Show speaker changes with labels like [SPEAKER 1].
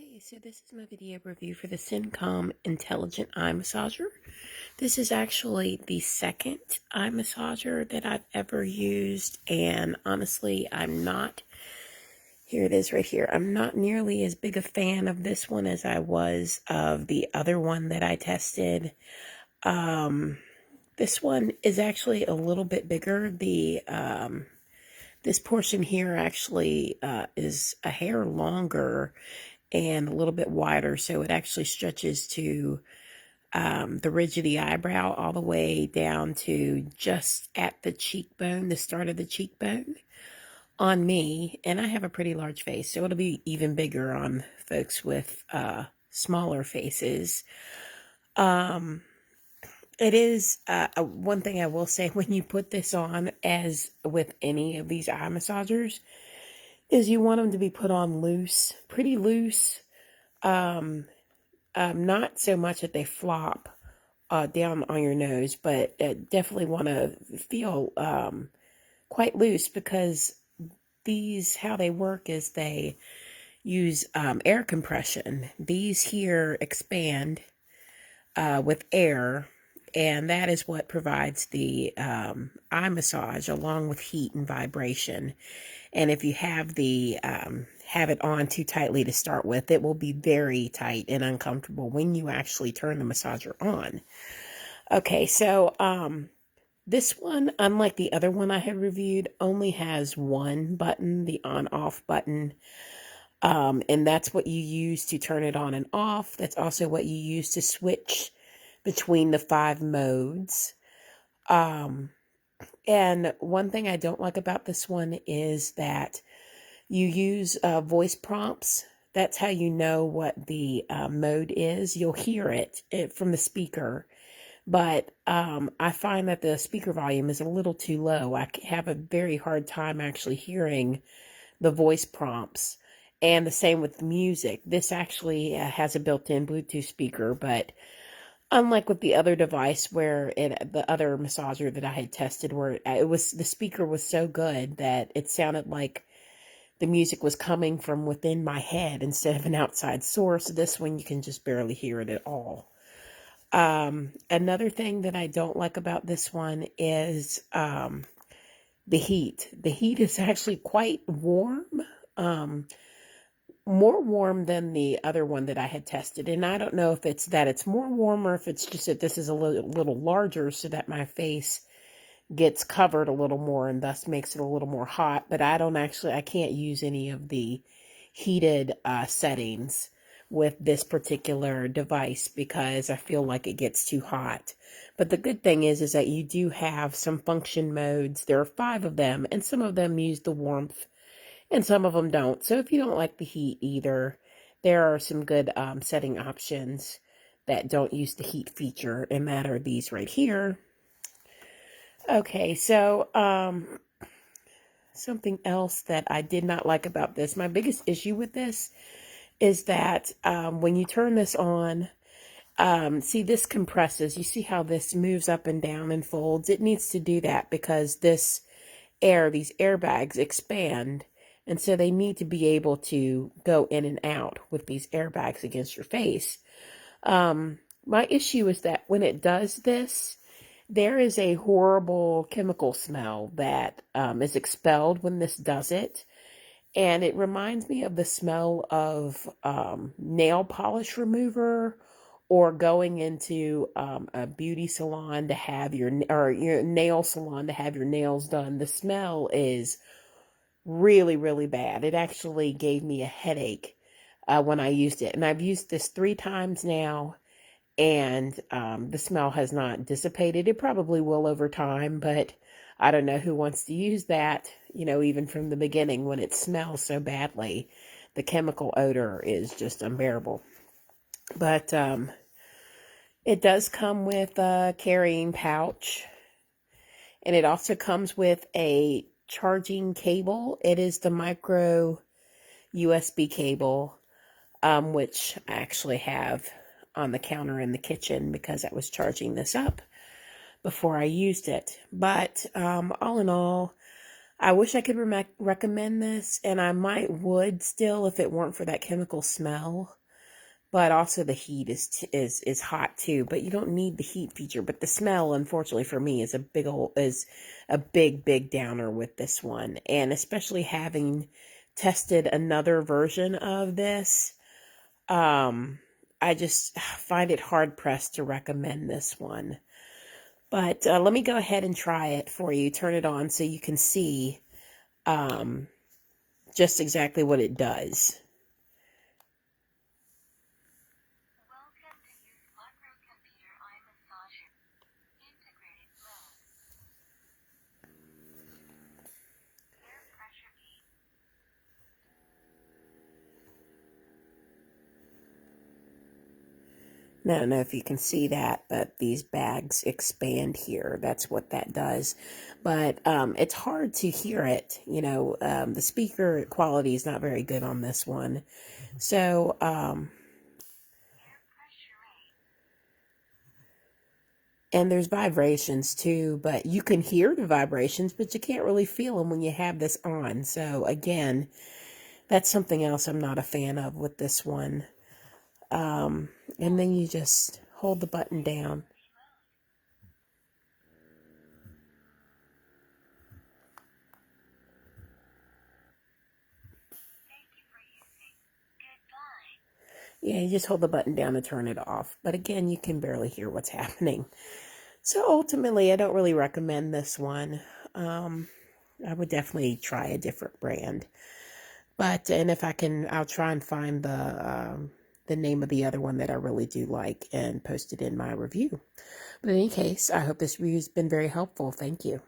[SPEAKER 1] Okay, so this is my video review for the CINCOM Intelligent Eye Massager. This is actually the second eye massager that I've ever used, and honestly, here it is right here. I'm not nearly as big a fan of this one as I was of the other one that I tested. This one is actually a little bit bigger. This portion here actually is a hair longer and a little bit wider, so it actually stretches to the ridge of the eyebrow all the way down to just at the cheekbone, the start of the cheekbone on me. And I have a pretty large face, so it'll be even bigger on folks with smaller faces. It is one thing I will say when you put this on, as with any of these eye massagers, is you want them to be put on loose, pretty loose. Not so much that they flop down on your nose, but definitely want to feel quite loose, because how they work is they use air compression. These here expand with air, and that is what provides the eye massage, along with heat and vibration. And if you have it on too tightly to start with, it will be very tight and uncomfortable when you actually turn the massager on. Okay, so this one, unlike the other one I had reviewed, only has one button, the on-off button. And that's what you use to turn it on and off. That's also what you use to switch between the 5 modes. And one thing I don't like about this one is that you use voice prompts. That's how you know what the mode is. You'll hear it from the speaker. But I find that the speaker volume is a little too low. I have a very hard time actually hearing the voice prompts. And the same with music. This actually has a built-in Bluetooth speaker, but unlike with the other device, where the other massager that I had tested, where the speaker was so good that it sounded like the music was coming from within my head instead of an outside source. This one, you can just barely hear it at all. Another thing that I don't like about this one is the heat. The heat is actually quite warm. More warm than the other one that I had tested. And I don't know if it's that it's more warm, or if it's just that this is a little larger, so that my face gets covered a little more and thus makes it a little more hot. But I can't use any of the heated settings with this particular device, because I feel like it gets too hot. But the good thing is that you do have some function modes. There are 5 of them, and some of them use the warmth and some of them don't. So if you don't like the heat either, there are some good setting options that don't use the heat feature, and that are these right here. Okay, so something else that I did not like about this, my biggest issue with this, is that when you turn this on, see, this compresses. You see how this moves up and down and folds? It needs to do that because these airbags expand. And so they need to be able to go in and out with these airbags against your face. My issue is that when it does this, there is a horrible chemical smell that is expelled when this does it. And it reminds me of the smell of nail polish remover, or going into a beauty salon to have your nail salon to have your nails done. The smell is really, really bad. It actually gave me a headache when I used it. And I've used this 3 times now, and the smell has not dissipated. It probably will over time, but I don't know who wants to use that, even from the beginning when it smells so badly. The chemical odor is just unbearable. But it does come with a carrying pouch, and it also comes with a charging cable. It is the micro USB cable, which I actually have on the counter in the kitchen because I was charging this up before I used it. But all in all, I wish I could recommend this, and I would still if it weren't for that chemical smell. But also the heat is hot too. But you don't need the heat feature. But the smell, unfortunately for me, is a big downer with this one. And especially having tested another version of this, I just find it hard pressed to recommend this one. But let me go ahead and try it for you. Turn it on so you can see just exactly what it does. I don't know if you can see that, but these bags expand here. That's what that does. But it's hard to hear it. You know, the speaker quality is not very good on this one. So, and there's vibrations too, but you can hear the vibrations, but you can't really feel them when you have this on. So again, that's something else I'm not a fan of with this one. And then you just hold the button down. Yeah, you just hold the button down to turn it off. But again, you can barely hear what's happening. So ultimately, I don't really recommend this one. I would definitely try a different brand. But, and if I can, I'll try and find the name of the other one that I really do like and post it in my review. But in any case, I hope this review has been very helpful. Thank you.